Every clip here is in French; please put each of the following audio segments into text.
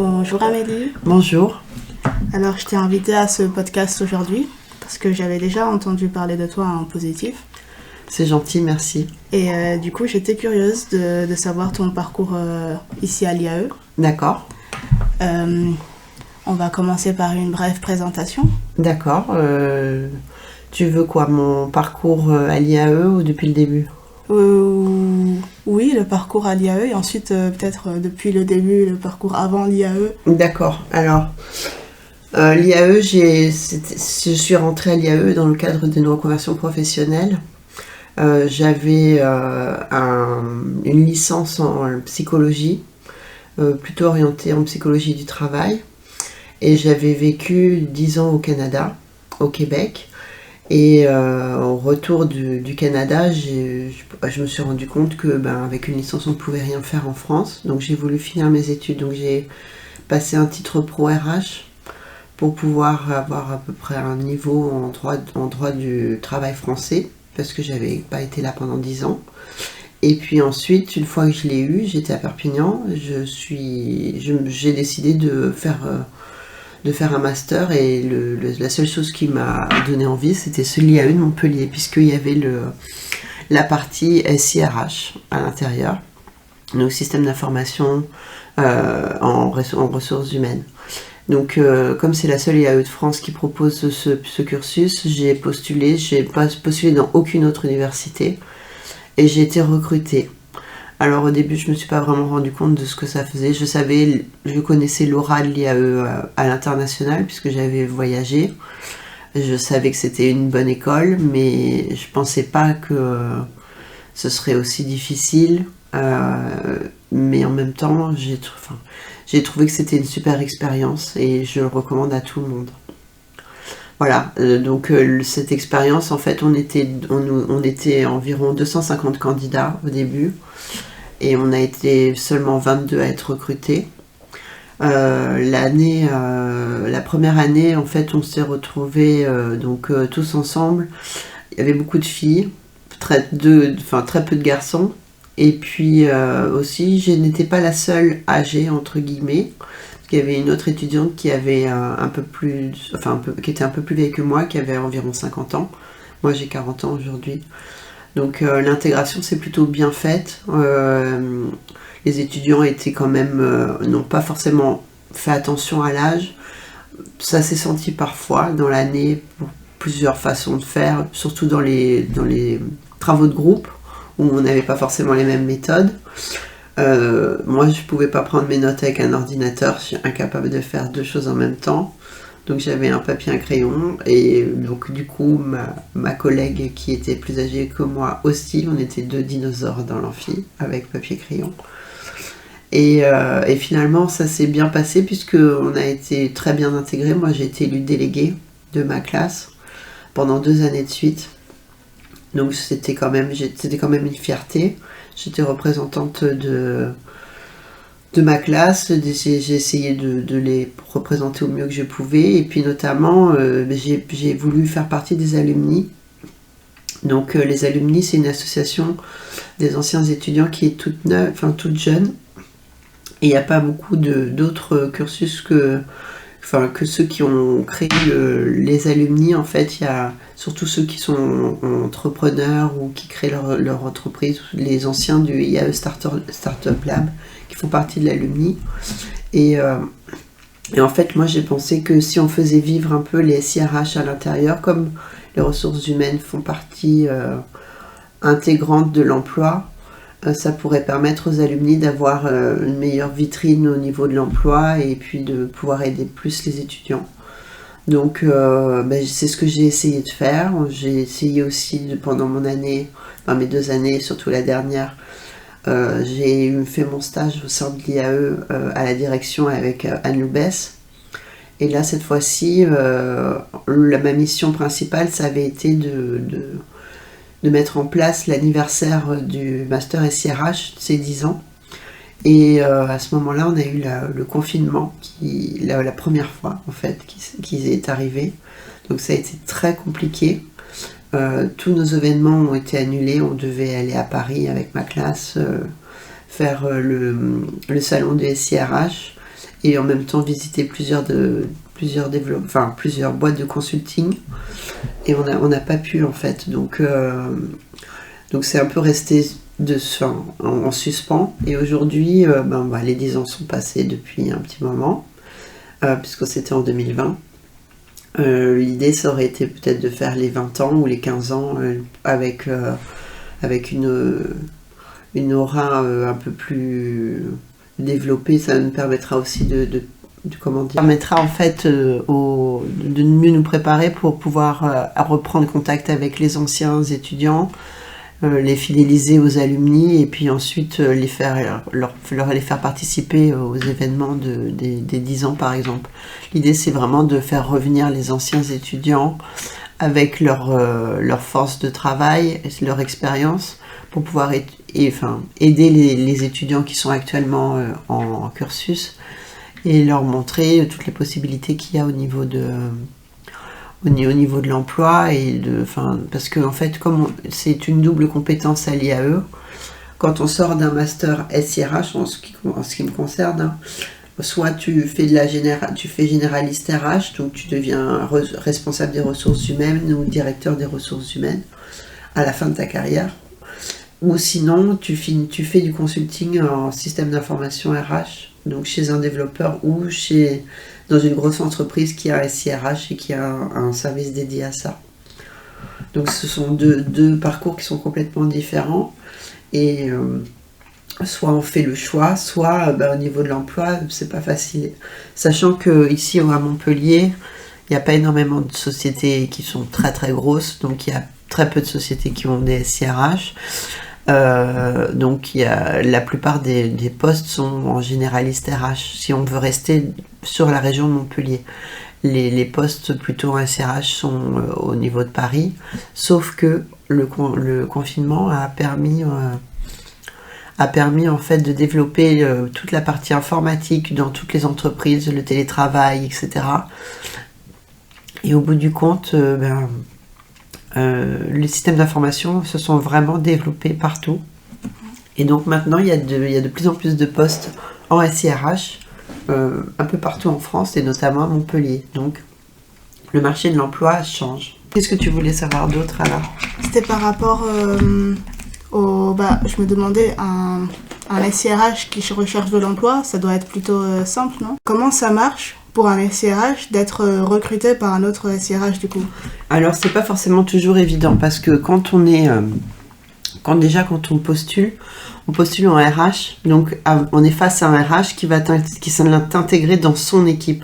Bonjour Amélie. Bonjour. Alors je t'ai invitée à ce podcast aujourd'hui parce que j'avais déjà entendu parler de toi en positif. C'est gentil, merci. Et du coup j'étais curieuse de savoir ton parcours ici à l'IAE. D'accord. On va commencer par une brève présentation. D'accord. Tu veux quoi, mon parcours à l'IAE ou depuis le début ? Oui, le parcours à l'IAE et ensuite peut-être depuis le début, le parcours avant l'IAE. D'accord. Alors, l'IAE, je suis rentrée à l'IAE dans le cadre d'une reconversion professionnelle. J'avais une licence en psychologie, plutôt orientée en psychologie du travail. Et j'avais vécu 10 ans au Canada, au Québec. Et au retour du Canada, je me suis rendu compte que avec une licence on ne pouvait rien faire en France. Donc j'ai voulu finir mes études. Donc j'ai passé un titre pro RH pour pouvoir avoir à peu près un niveau en droit du travail français, parce que j'avais pas été là pendant 10 ans. Et puis ensuite, une fois que je l'ai eu, j'étais à Perpignan, j'ai décidé de faire un master, et la seule chose qui m'a donné envie, c'était ce l'IAE de Montpellier, puisqu'il y avait la partie SIRH à l'intérieur, donc système d'information en ressources humaines. Donc comme c'est la seule IAE de France qui propose ce cursus, j'ai pas postulé dans aucune autre université, et j'ai été recrutée. Alors au début, je me suis pas vraiment rendu compte de ce que ça faisait. Je connaissais l'aura de l'IAE à l'international puisque j'avais voyagé. Je savais que c'était une bonne école, mais je pensais pas que ce serait aussi difficile. Mais en même temps, j'ai trouvé que c'était une super expérience et je le recommande à tout le monde. Voilà, donc cette expérience, en fait, on était environ 250 candidats au début. Et on a été seulement 22 à être recrutés. La première année, en fait, on s'est retrouvés tous ensemble. Il y avait beaucoup de filles, très peu de garçons. Et puis aussi, je n'étais pas la seule âgée, entre guillemets, parce qu'il y avait une autre étudiante qui avait qui était un peu plus vieille que moi, qui avait environ 50 ans. Moi, j'ai 40 ans aujourd'hui. Donc l'intégration s'est plutôt bien faite. Les étudiants étaient quand même n'ont pas forcément fait attention à l'âge. Ça s'est senti parfois dans l'année pour plusieurs façons de faire, surtout dans les travaux de groupe où on n'avait pas forcément les mêmes méthodes. Moi, je pouvais pas prendre mes notes avec un ordinateur. Je suis incapable de faire deux choses en même temps. Donc j'avais un papier et un crayon, et donc du coup ma collègue qui était plus âgée que moi aussi, on était deux dinosaures dans l'amphi avec papier et crayon. Et finalement ça s'est bien passé puisqu'on a été très bien intégrés. Moi j'ai été élue déléguée de ma classe pendant 2 années de suite. Donc c'était quand même une fierté. J'étais représentante de ma classe, j'ai essayé de les représenter au mieux que je pouvais, et puis notamment j'ai voulu faire partie des alumni. Donc les alumni, c'est une association des anciens étudiants qui est toute neuve, toute jeune, et il n'y a pas beaucoup d'autres cursus que ceux qui ont créé les alumni. En fait, il y a surtout ceux qui sont entrepreneurs ou qui créent leur entreprise, les anciens du IAE Startup Lab qui font partie de l'alumni. Et en fait, moi j'ai pensé que si on faisait vivre un peu les SIRH à l'intérieur, comme les ressources humaines font partie intégrante de l'emploi, ça pourrait permettre aux alumni d'avoir une meilleure vitrine au niveau de l'emploi, et puis de pouvoir aider plus les étudiants. Donc c'est ce que j'ai essayé de faire. J'ai essayé aussi pendant mes 2 années, surtout la dernière, j'ai fait mon stage au sein de l'IAE à la direction avec Anne Loubès. Et là cette fois-ci, ma mission principale, ça avait été de mettre en place l'anniversaire du Master SIRH, ses 10 ans. Et à ce moment-là, on a eu le confinement, la première fois en fait, qui est arrivé. Donc ça a été très compliqué. Tous nos événements ont été annulés. On devait aller à Paris avec ma classe, faire le salon du SIRH. et en même temps visiter plusieurs boîtes de consulting, et on n'a pas pu en fait, donc c'est un peu resté en suspens. Et aujourd'hui, les 10 ans sont passés depuis un petit moment, puisque c'était en 2020. L'idée, ça aurait été peut-être de faire les 20 ans ou les 15 ans avec une aura un peu plus développée. Ça nous permettra aussi permettra en fait de mieux nous préparer pour pouvoir reprendre contact avec les anciens étudiants, les fidéliser aux alumni, et puis ensuite les faire participer aux événements des 10 ans par exemple. L'idée, c'est vraiment de faire revenir les anciens étudiants avec leur force de travail, leur expérience, pour pouvoir aider les étudiants qui sont actuellement en cursus, et leur montrer toutes les possibilités qu'il y a au niveau de l'emploi, parce que en fait, comme c'est une double compétence à l'IAE, quand on sort d'un master SIRH, en ce qui me concerne, hein, soit tu fais généraliste RH, donc tu deviens responsable des ressources humaines ou directeur des ressources humaines à la fin de ta carrière, ou sinon tu fais du consulting en système d'information RH, donc chez un développeur ou dans une grosse entreprise qui a un SIRH et qui a un service dédié à ça. Donc ce sont deux parcours qui sont complètement différents, et soit on fait le choix, soit au niveau de l'emploi, c'est pas facile. Sachant que ici à Montpellier, il n'y a pas énormément de sociétés qui sont très très grosses, donc il y a très peu de sociétés qui ont des SIRH. Donc la plupart des postes sont en généraliste RH si on veut rester sur la région de Montpellier. Les postes plutôt en SRH sont au niveau de Paris, sauf que le confinement a permis en fait de développer toute la partie informatique dans toutes les entreprises, le télétravail, etc. Et au bout du compte, les systèmes d'information se sont vraiment développés partout. Et donc maintenant, il y a de plus en plus de postes en SIRH un peu partout en France, et notamment à Montpellier. Donc le marché de l'emploi change. Qu'est-ce que tu voulais savoir d'autre alors ? C'était par rapport je me demandais, un SIRH qui recherche de l'emploi, ça doit être plutôt simple, non ? Comment ça marche pour un SIRH d'être recruté par un autre SIRH du coup ? Alors c'est pas forcément toujours évident, parce que quand on postule en RH, donc on est face à un RH qui va t'intégrer dans son équipe.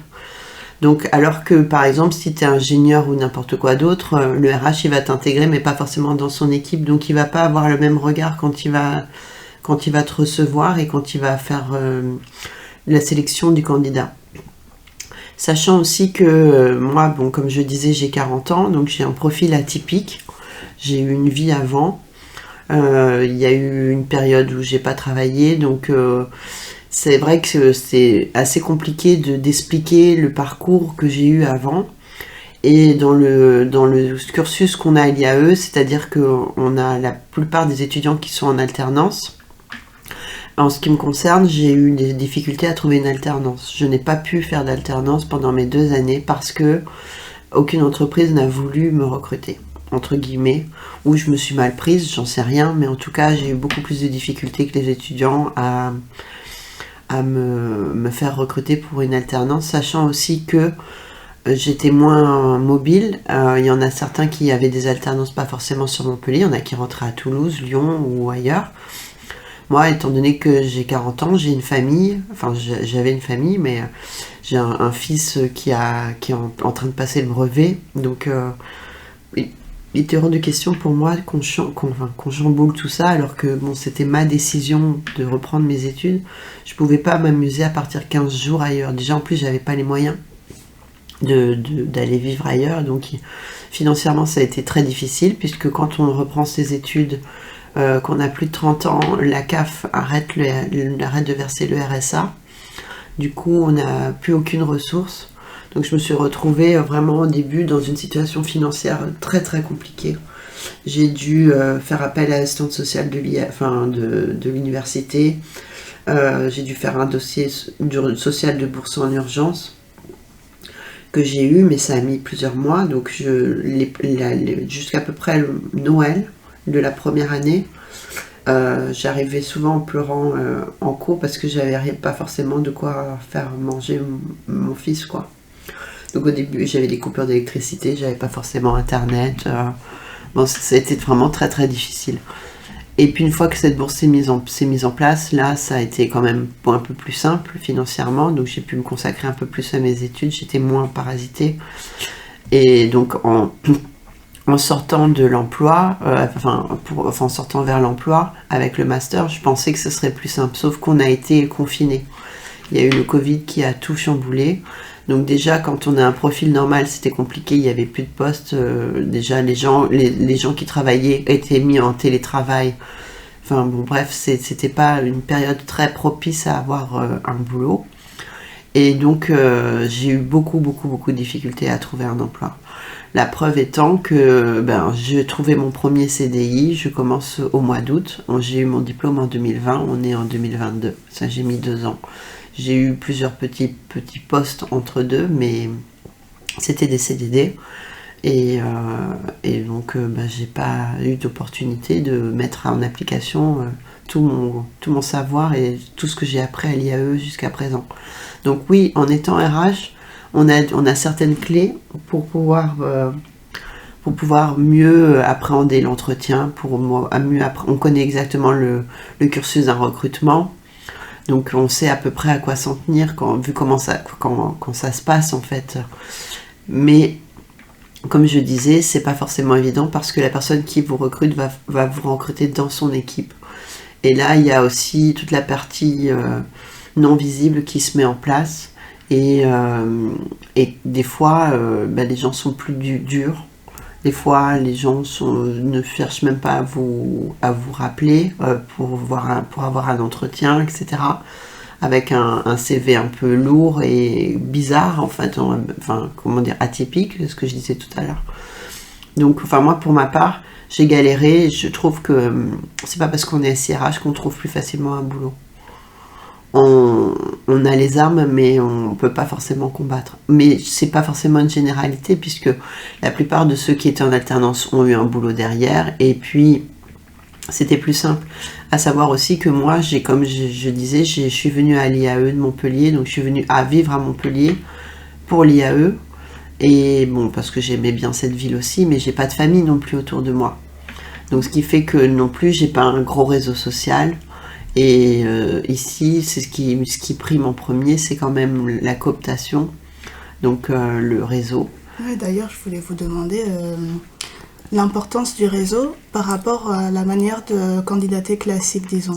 Donc alors que par exemple si tu es ingénieur ou n'importe quoi d'autre, le RH il va t'intégrer mais pas forcément dans son équipe, donc il va pas avoir le même regard quand il va te recevoir et quand il va faire la sélection du candidat. Sachant aussi que moi, comme je disais, j'ai 40 ans, donc j'ai un profil atypique. J'ai eu une vie avant. Il y a eu une période où j'ai pas travaillé, donc c'est vrai que c'est assez compliqué d'expliquer le parcours que j'ai eu avant. Et dans le cursus qu'on a à l'IAE, c'est-à-dire qu'on a la plupart des étudiants qui sont en alternance. En ce qui me concerne, j'ai eu des difficultés à trouver une alternance. Je n'ai pas pu faire d'alternance pendant mes 2 années parce que aucune entreprise n'a voulu me recruter, entre guillemets, ou je me suis mal prise, j'en sais rien, mais en tout cas, j'ai eu beaucoup plus de difficultés que les étudiants à me faire recruter pour une alternance, sachant aussi que j'étais moins mobile. Il y en a certains qui avaient des alternances pas forcément sur Montpellier, il y en a qui rentraient à Toulouse, Lyon ou ailleurs. Moi, étant donné que j'ai 40 ans, j'ai une famille, j'avais une famille, mais j'ai un fils qui est en train de passer le brevet, donc il était hors de question pour moi qu'on chamboule tout ça, alors que c'était ma décision de reprendre mes études. Je pouvais pas m'amuser à partir 15 jours ailleurs. Déjà, en plus, j'avais pas les moyens d'aller vivre ailleurs, donc financièrement, ça a été très difficile, puisque quand on reprend ses études, qu'on a plus de 30 ans, la CAF arrête de verser le RSA. Du coup, on n'a plus aucune ressource. Donc je me suis retrouvée vraiment au début dans une situation financière très très compliquée. J'ai dû faire appel à l'assistante sociale de l'université. J'ai dû faire un dossier social de bourse en urgence que j'ai eu, mais ça a mis plusieurs mois. Donc jusqu'à peu près le Noël de la première année, j'arrivais souvent en pleurant en cours parce que j'avais pas forcément de quoi faire manger mon fils, quoi. Donc au début j'avais des coupures d'électricité, j'avais pas forcément internet. Bon, ça a été vraiment très très difficile. Et puis une fois que cette bourse s'est mise en place, là ça a été quand même un peu plus simple financièrement, donc j'ai pu me consacrer un peu plus à mes études, j'étais moins parasitée. Et donc en sortant de l'emploi, en sortant vers l'emploi avec le master, je pensais que ce serait plus simple, sauf qu'on a été confinés. Il y a eu le Covid qui a tout chamboulé. Donc déjà, quand on a un profil normal, c'était compliqué, il n'y avait plus de postes. Déjà, les gens qui travaillaient étaient mis en télétravail. Enfin bon, bref, c'était pas une période très propice à avoir un boulot. Et donc, j'ai eu beaucoup de difficultés à trouver un emploi. La preuve étant que j'ai trouvé mon premier CDI, je commence au mois d'août. J'ai eu mon diplôme en 2020, on est en 2022. Ça, j'ai mis 2 ans. J'ai eu plusieurs petits postes entre deux, mais c'était des CDD. Et donc, j'ai pas eu d'opportunité de mettre en application tout mon savoir et tout ce que j'ai appris à l'IAE jusqu'à présent. Donc oui, en étant RH, on a certaines clés pour pouvoir mieux appréhender l'entretien, on connaît exactement le cursus d'un recrutement. Donc on sait à peu près à quoi s'en tenir vu quand ça se passe en fait. Mais comme je disais, c'est pas forcément évident parce que la personne qui vous recrute va vous recruter dans son équipe. Et là, il y a aussi toute la partie non visible qui se met en place. Et des fois, les gens sont plus durs. Des fois, les gens ne cherchent même pas à vous rappeler pour avoir un entretien, etc. Avec un CV un peu lourd et bizarre, en fait, atypique, ce que je disais tout à l'heure. Donc, moi, pour ma part, j'ai galéré. Je trouve que c'est pas parce qu'on est SIRH qu'on trouve plus facilement un boulot. On a les armes, mais on peut pas forcément combattre. Mais c'est pas forcément une généralité, puisque la plupart de ceux qui étaient en alternance ont eu un boulot derrière, et puis c'était plus simple. À savoir aussi que moi, comme je disais, je suis venue à l'IAE de Montpellier, donc je suis venue à vivre à Montpellier pour l'IAE, et bon, parce que j'aimais bien cette ville aussi, mais j'ai pas de famille non plus autour de moi. Donc ce qui fait que non plus, j'ai pas un gros réseau social. Et ici, c'est ce qui prime en premier, c'est quand même la cooptation, donc le réseau. Ouais, d'ailleurs, je voulais vous demander l'importance du réseau par rapport à la manière de candidater classique, disons.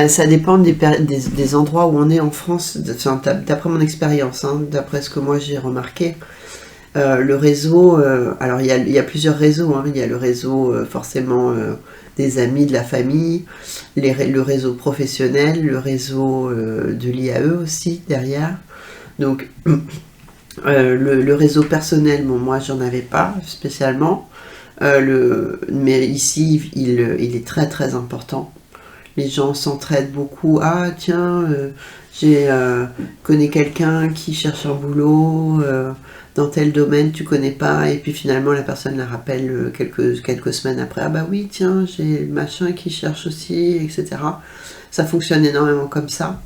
Ça dépend des endroits où on est en France, d'après mon expérience, d'après ce que moi j'ai remarqué. Le réseau, alors il y a plusieurs réseaux, il y a le réseau forcément des amis, de la famille, le réseau professionnel, le réseau de l'IAE aussi derrière. Donc le réseau personnel, moi j'en avais pas spécialement, mais ici il est très très important. Les gens s'entraident beaucoup. Ah tiens, j'ai connais quelqu'un qui cherche un boulot dans tel domaine, tu connais pas, et puis finalement la personne la rappelle quelques semaines après. Ah bah oui, tiens, j'ai machin qui cherche aussi, etc. Ça fonctionne énormément comme ça.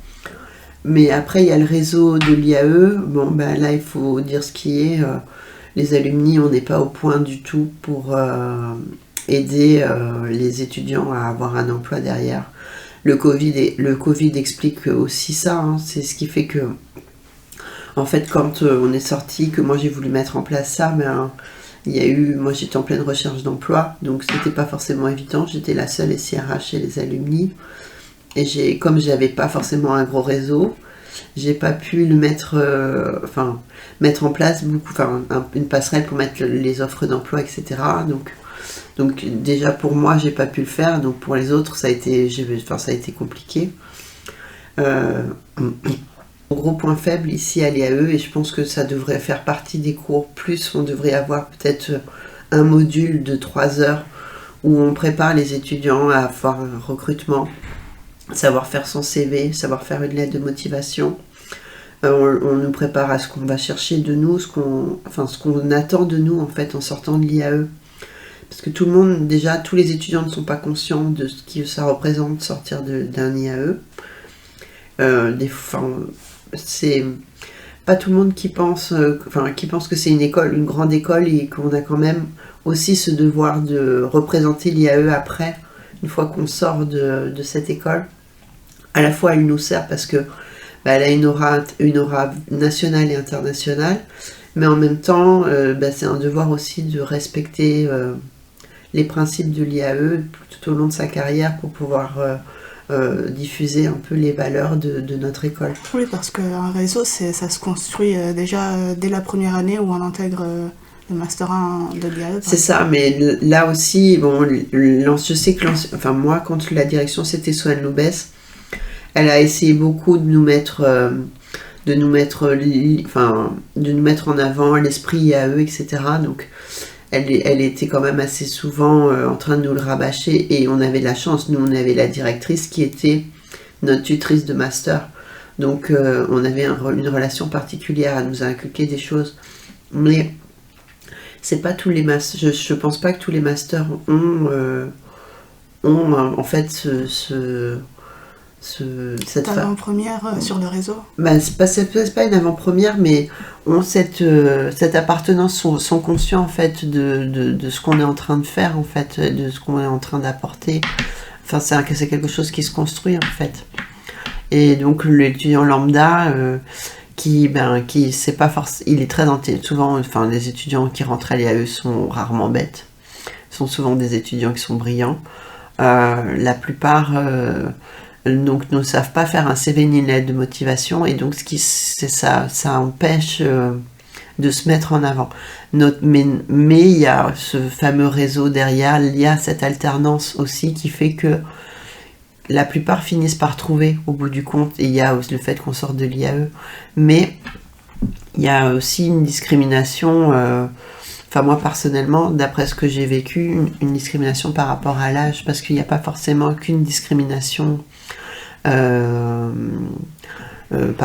Mais après il y a le réseau de l'IAE. Bon là il faut dire ce qui est. Les alumni, on n'est pas au point du tout pour aider les étudiants à avoir un emploi derrière. Le Covid explique aussi ça, c'est ce qui fait que, en fait, quand on est sorti, que moi j'ai voulu mettre en place ça, moi j'étais en pleine recherche d'emploi, donc c'était pas forcément évident, j'étais la seule SIRH chez les alumni, et comme j'avais pas forcément un gros réseau, j'ai pas pu le mettre en place une passerelle pour mettre les offres d'emploi, etc. Donc déjà pour moi j'ai pas pu le faire, donc pour les autres ça a été compliqué. Gros point faible ici à l'IAE, et je pense que ça devrait faire partie des cours, plus on devrait avoir peut-être un module de 3 heures où on prépare les étudiants à avoir un recrutement savoir faire son CV, savoir faire une lettre de motivation. On nous prépare à ce qu'on va chercher de nous, ce qu'on attend de nous en fait en sortant de l'IAE. Parce que tout le monde, déjà, tous les étudiants ne sont pas conscients de ce que ça représente sortir d'un IAE. C'est pas tout le monde qui pense que c'est une grande école et qu'on a quand même aussi ce devoir de représenter l'IAE après, une fois qu'on sort de cette école. À la fois, elle nous sert parce que elle a une aura nationale et internationale, mais en même temps, c'est un devoir aussi de respecter les principes de l'IAE tout au long de sa carrière pour pouvoir diffuser un peu les valeurs de notre école. Oui, parce qu'un réseau, ça se construit déjà dès la première année où on intègre le Master 1 de l'IAE. C'est ça, mais là aussi, je sais que moi, quand la direction c'était Swan Loubès, elle a essayé beaucoup de nous mettre en avant l'esprit IAE, etc. Donc, elle était quand même assez souvent en train de nous le rabâcher, et on avait la chance, nous on avait la directrice qui était notre tutrice de master, donc on avait une relation particulière, à nous inculquer des choses, mais c'est pas tous les masters, je pense pas que tous les masters ont en fait cette avant-première sur le réseau. C'est pas une avant-première, mais ont cette appartenance, sont conscients en fait de ce qu'on est en train de faire, en fait, de ce qu'on est en train d'apporter. Enfin, c'est quelque chose qui se construit en fait. Et donc l'étudiant lambda qui c'est pas forcément, il est très souvent, les étudiants qui rentrent à l'IAE sont rarement bêtes, sont souvent des étudiants qui sont brillants. La plupart donc ne savent pas faire un CV ni une lettre de motivation, et donc ça empêche de se mettre en avant. Mais il y a ce fameux réseau derrière, il y a cette alternance aussi qui fait que la plupart finissent par trouver au bout du compte, et il y a aussi le fait qu'on sorte de l'IAE, mais il y a aussi une discrimination, moi personnellement, d'après ce que j'ai vécu, une discrimination par rapport à l'âge, parce qu'il n'y a pas forcément qu'une discrimination par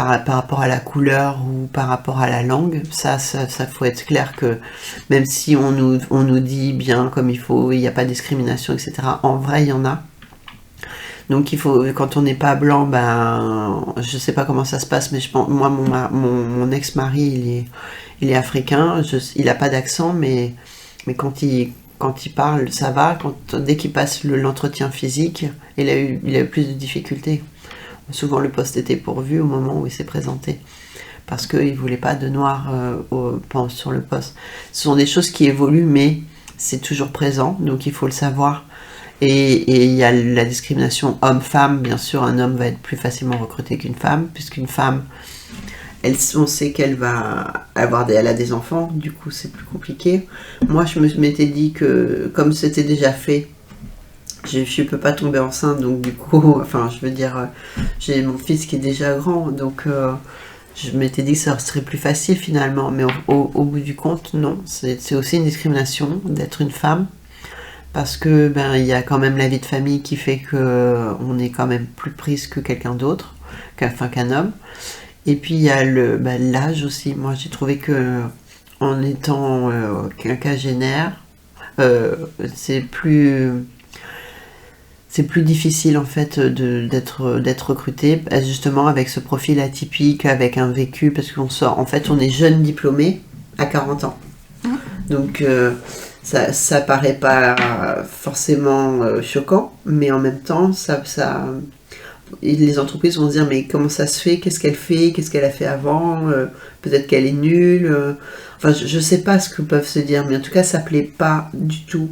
rapport à la couleur ou par rapport à la langue. Ça faut être clair que même si on nous dit bien comme il faut, il n'y a pas de discrimination, etc. En vrai, il y en a. Donc il faut, quand on n'est pas blanc, je sais pas comment ça se passe, mais je pense, moi mon ex-mari il est africain, il a pas d'accent, mais quand il parle, ça va. Dès qu'il passe l'entretien physique, il a eu plus de difficultés. Souvent le poste était pourvu au moment où il s'est présenté, parce qu'il ne voulait pas de noir sur le poste. Ce sont des choses qui évoluent, mais c'est toujours présent, donc il faut le savoir. Et il y a la discrimination homme-femme. Bien sûr, un homme va être plus facilement recruté qu'une femme, puisqu'une femme, on sait qu'elle elle a des enfants, du coup c'est plus compliqué. Moi je m'étais dit que comme c'était déjà fait, je peux pas tomber enceinte, donc du coup, j'ai mon fils qui est déjà grand, donc je m'étais dit que ça serait plus facile finalement, mais au bout du compte, non, c'est aussi une discrimination d'être une femme, parce que il y a quand même la vie de famille qui fait que on est quand même plus prise que quelqu'un d'autre, qu'un homme. Et puis il y a l'âge aussi. Moi j'ai trouvé que en étant quinquagénaire, c'est plus difficile en fait d'être recruté, justement avec ce profil atypique, avec un vécu, parce qu'on on est jeune diplômé à 40 ans. Donc ça paraît pas forcément choquant, mais en même temps les entreprises vont se dire mais comment ça se fait, qu'est-ce qu'elle a fait avant, peut-être qu'elle est nulle, je sais pas ce que peuvent se dire, mais en tout cas ça plaît pas du tout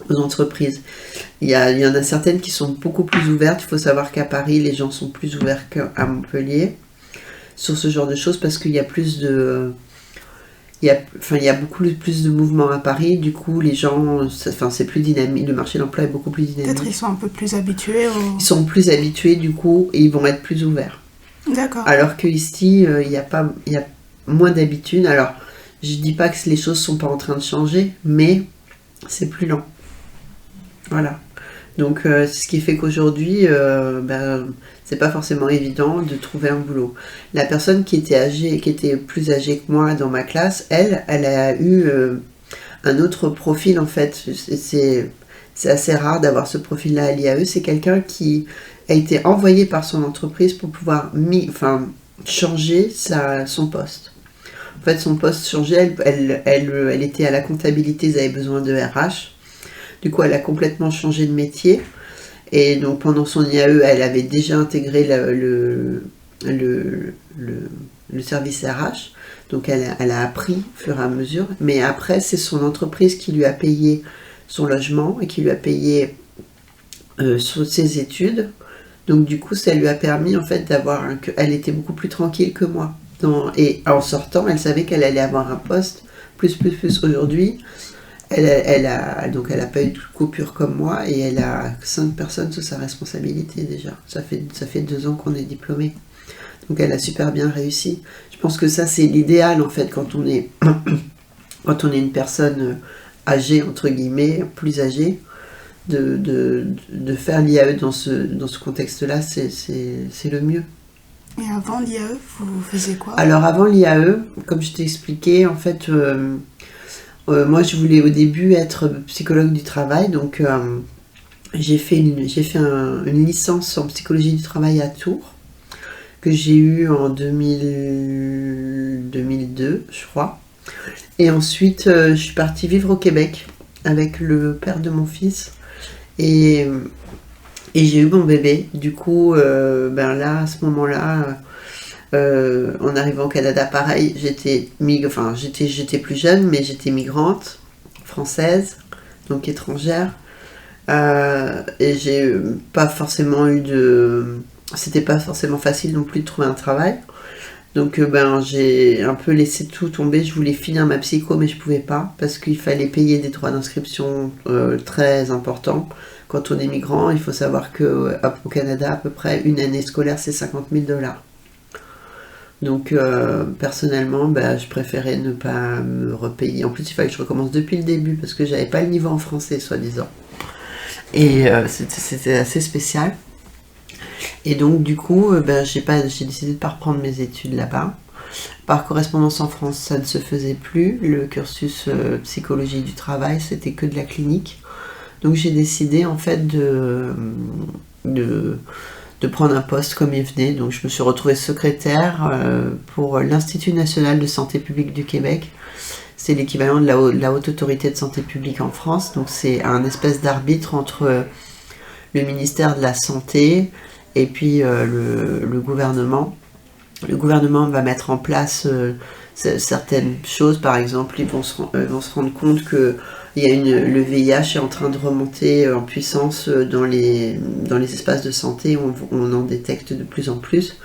aux entreprises. Il y en a certaines qui sont beaucoup plus ouvertes. Il faut savoir qu'à Paris les gens sont plus ouverts qu'à Montpellier sur ce genre de choses, parce qu'il y a plus de il y a beaucoup plus de mouvements à Paris, du coup les gens, c'est plus dynamique, le marché de l'emploi est beaucoup plus dynamique. Peut-être ils sont un peu plus habitués Ils sont plus habitués du coup, et ils vont être plus ouverts. D'accord. Alors que ici, il y a moins d'habitude. Alors, je dis pas que les choses sont pas en train de changer, mais c'est plus lent. Voilà. Donc ce qui fait qu'aujourd'hui, c'est pas forcément évident de trouver un boulot. La personne qui était plus âgée que moi dans ma classe, elle a eu un autre profil en fait. C'est assez rare d'avoir ce profil-là à l'IAE. C'est quelqu'un qui a été envoyé par son entreprise pour pouvoir changer son poste. En fait, son poste changeait. Elle était à la comptabilité, ils avaient besoin de RH. Du coup, elle a complètement changé de métier. Et donc, pendant son IAE, elle avait déjà intégré le service RH. Donc, elle a appris au fur et à mesure. Mais après, c'est son entreprise qui lui a payé son logement et qui lui a payé ses études. Donc, du coup, ça lui a permis, en fait, elle était beaucoup plus tranquille que moi. Et en sortant, elle savait qu'elle allait avoir un poste plus aujourd'hui. Elle a pas eu de coupure comme moi et elle a 5 personnes sous sa responsabilité déjà. Ça fait 2 ans qu'on est diplômé. Donc elle a super bien réussi. Je pense que ça c'est l'idéal en fait quand on est une personne âgée entre guillemets, plus âgée, de faire l'IAE dans ce contexte-là, c'est le mieux. Et avant l'IAE, vous faisiez quoi? Alors avant l'IAE, comme je t'ai expliqué, en fait, moi je voulais au début être psychologue du travail, donc j'ai fait une licence en psychologie du travail à Tours, que j'ai eue en 2002, je crois. Et ensuite, je suis partie vivre au Québec avec le père de mon fils. Et j'ai eu mon bébé. Du coup, là, à ce moment-là, en arrivant au Canada, pareil, j'étais plus jeune, mais j'étais migrante, française, donc étrangère. Et j'ai pas forcément c'était pas forcément facile non plus de trouver un travail. Donc j'ai un peu laissé tout tomber. Je voulais finir ma psycho, mais je pouvais pas parce qu'il fallait payer des droits d'inscription très importants. Quand on est migrant, il faut savoir qu'au Canada, à peu près une année scolaire, c'est 50 000 $. Donc personnellement, je préférais ne pas me repayer. En plus, il fallait que je recommence depuis le début parce que j'avais pas le niveau en français, soi-disant. Et c'était assez spécial. Et donc du coup, j'ai décidé de pas reprendre mes études là-bas. Par correspondance en France, ça ne se faisait plus. Le cursus psychologie du travail, c'était que de la clinique. Donc j'ai décidé en fait de prendre un poste comme il venait. Donc je me suis retrouvée secrétaire pour l'Institut national de santé publique du Québec. C'est l'équivalent de la haute autorité de santé publique en France. Donc c'est un espèce d'arbitre entre le ministère de la Santé et puis le gouvernement. Le gouvernement va mettre en place certaines choses. Par exemple, ils vont se rendre compte que le VIH est en train de remonter en puissance dans les espaces de santé où on en détecte de plus en plus.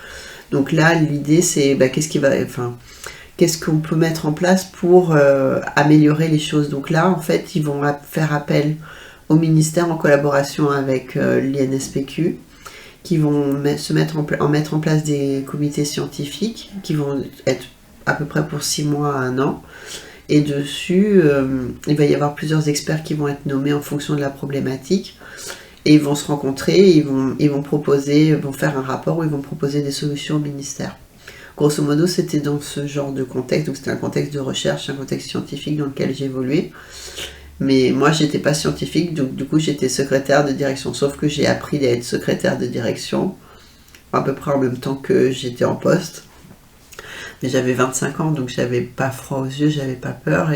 Donc là, l'idée c'est qu'est-ce qu'on peut mettre en place pour améliorer les choses. Donc là, en fait, ils vont faire appel au ministère en collaboration avec l'INSPQ, qui vont mettre en place des comités scientifiques qui vont être à peu près pour 6 mois à 1 an. Et dessus, il va y avoir plusieurs experts qui vont être nommés en fonction de la problématique. Et ils vont se rencontrer, ils vont faire un rapport où ils vont proposer des solutions au ministère. Grosso modo, c'était dans ce genre de contexte. Donc c'était un contexte de recherche, un contexte scientifique dans lequel j'évoluais. Mais moi, j'étais pas scientifique, donc du coup, j'étais secrétaire de direction. Sauf que j'ai appris à être secrétaire de direction à peu près en même temps que j'étais en poste. Mais j'avais 25 ans, donc j'avais pas froid aux yeux, j'avais pas peur.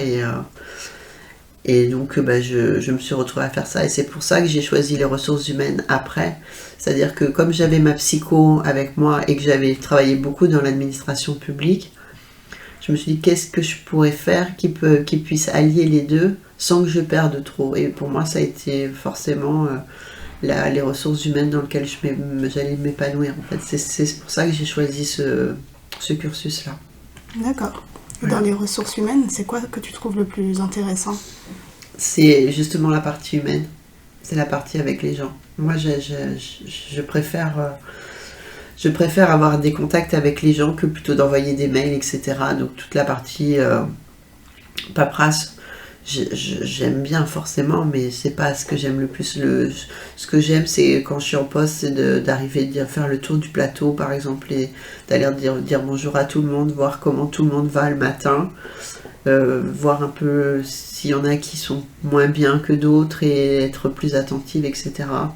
Et donc, je me suis retrouvée à faire ça. Et c'est pour ça que j'ai choisi les ressources humaines après. C'est-à-dire que comme j'avais ma psycho avec moi et que j'avais travaillé beaucoup dans l'administration publique, je me suis dit, qu'est-ce que je pourrais faire qui puisse allier les deux sans que je perde trop. Et pour moi, ça a été forcément les ressources humaines dans lesquelles j'allais m'épanouir. En fait, c'est pour ça que j'ai choisi ce cursus-là. D'accord. Et dans les ressources humaines, c'est quoi que tu trouves le plus intéressant? C'est justement la partie humaine. C'est la partie avec les gens. Moi, je préfère avoir des contacts avec les gens que plutôt d'envoyer des mails, etc. Donc toute la partie paperasse, j'aime bien forcément, mais c'est pas ce que j'aime le plus. Ce que j'aime, c'est quand je suis en poste, c'est d'arriver à faire le tour du plateau, par exemple, et d'aller dire bonjour à tout le monde, voir comment tout le monde va le matin, voir un peu s'il y en a qui sont moins bien que d'autres et être plus attentive, etc. En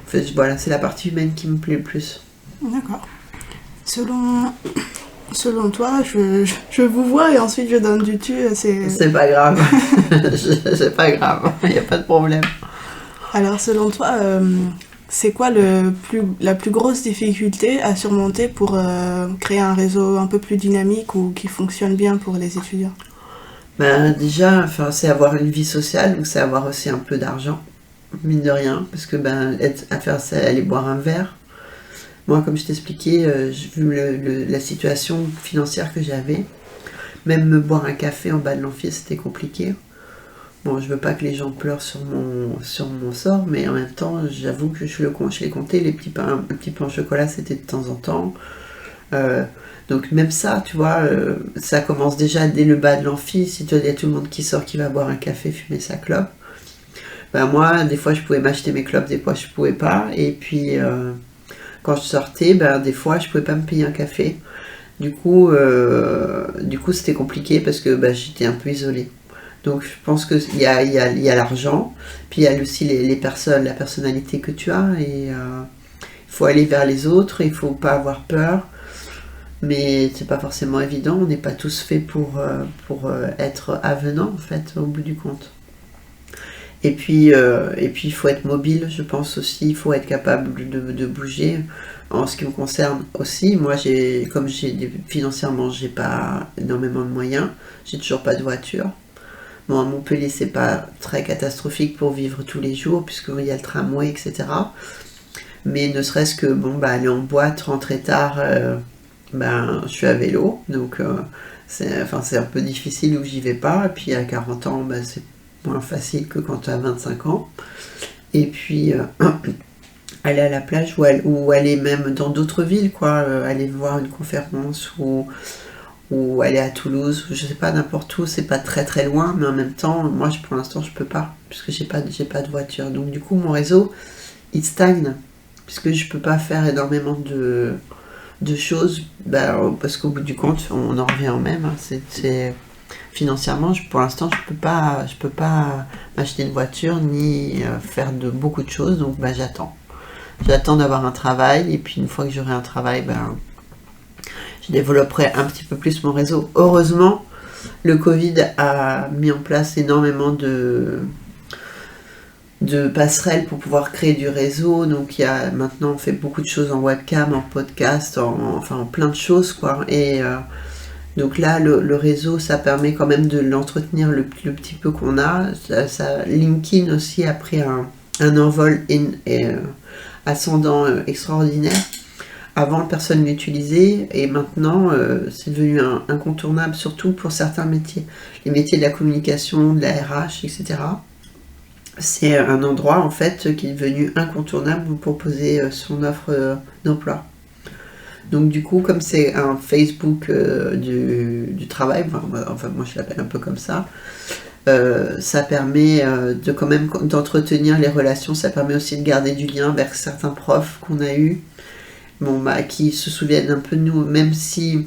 fait, voilà, c'est la partie humaine qui me plaît le plus. D'accord. Selon toi, je vous vois et ensuite je donne du tu. C'est pas grave. C'est pas grave. Il n'y a pas de problème. Alors, selon toi, c'est quoi la plus grosse difficulté à surmonter pour créer un réseau un peu plus dynamique ou qui fonctionne bien pour les étudiants? Ben, déjà, c'est avoir une vie sociale, donc c'est avoir aussi un peu d'argent, mine de rien, parce que à faire ça, aller boire un verre. Moi, comme je t'expliquais, vu la situation financière que j'avais, même me boire un café en bas de l'amphi, c'était compliqué. Bon, je veux pas que les gens pleurent sur mon sort, mais en même temps, j'avoue que je les comptais, un petit pain au chocolat, c'était de temps en temps. Donc même ça, tu vois, ça commence déjà dès le bas de l'amphi. Si il y a tout le monde qui sort, qui va boire un café, fumer sa clope. Ben moi, des fois, je pouvais m'acheter mes clopes, des fois, je pouvais pas. Et puis, quand je sortais, des fois, je pouvais pas me payer un café. Du coup, c'était compliqué parce que j'étais un peu isolée. Donc, je pense qu'il y a l'argent, puis il y a aussi les personnes, la personnalité que tu as. Et il faut aller vers les autres, il faut pas avoir peur. Mais c'est pas forcément évident, on n'est pas tous faits pour être avenants, en fait, au bout du compte. Et puis il faut être mobile, je pense aussi, il faut être capable de bouger. En ce qui me concerne aussi, moi, financièrement, j'ai pas énormément de moyens, j'ai toujours pas de voiture. Bon, à Montpellier, c'est pas très catastrophique pour vivre tous les jours, puisqu'il y a le tramway, etc. Mais ne serait-ce que, aller en boîte, rentrer tard, je suis à vélo, donc c'est un peu difficile où j'y vais pas. Et puis à 40 ans, c'est moins facile que quand tu as 25 ans. Et puis aller à la plage ou aller même dans d'autres villes, quoi, aller voir une conférence ou aller à Toulouse, ou je sais pas, n'importe où, c'est pas très très loin, mais en même temps, moi pour l'instant je peux pas, puisque j'ai pas de voiture. Donc du coup mon réseau il stagne, puisque je peux pas faire énormément de choses, parce qu'au bout du compte on en revient au même, hein. C'est financièrement, pour l'instant je peux pas m'acheter une voiture ni faire beaucoup de choses, donc j'attends d'avoir un travail, et puis une fois que j'aurai un travail, je développerai un petit peu plus mon réseau. Heureusement, le Covid a mis en place énormément de passerelles pour pouvoir créer du réseau. Donc maintenant on fait beaucoup de choses en webcam, en podcast, en plein de choses, quoi. Et donc là le réseau, ça permet quand même de l'entretenir le petit peu qu'on a. LinkedIn aussi a pris un envol ascendant extraordinaire. Avant, personne ne l'utilisait, et maintenant, c'est devenu incontournable, surtout pour certains métiers. Les métiers de la communication, de la RH, etc. C'est un endroit, en fait, qui est devenu incontournable pour poser son offre d'emploi. Donc, du coup, comme c'est un Facebook du travail, moi je l'appelle un peu comme ça, ça permet quand même d'entretenir les relations, ça permet aussi de garder du lien vers certains profs qu'on a eus, qui se souviennent un peu de nous, même si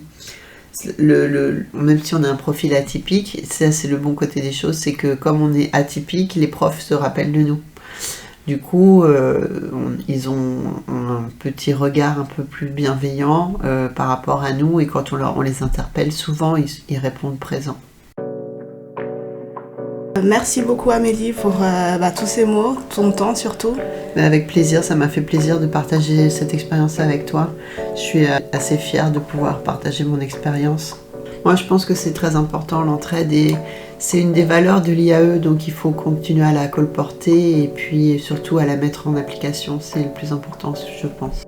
on a un profil atypique. Ça, c'est le bon côté des choses, c'est que comme on est atypique, les profs se rappellent de nous. Du coup, ils ont un petit regard un peu plus bienveillant par rapport à nous, et quand on les interpelle, souvent ils répondent présents. Merci beaucoup Amélie pour tous ces mots, ton temps surtout. Avec plaisir, ça m'a fait plaisir de partager cette expérience avec toi. Je suis assez fière de pouvoir partager mon expérience. Moi, je pense que c'est très important, l'entraide, et c'est une des valeurs de l'IAE, donc il faut continuer à la colporter et puis surtout à la mettre en application. C'est le plus important, je pense.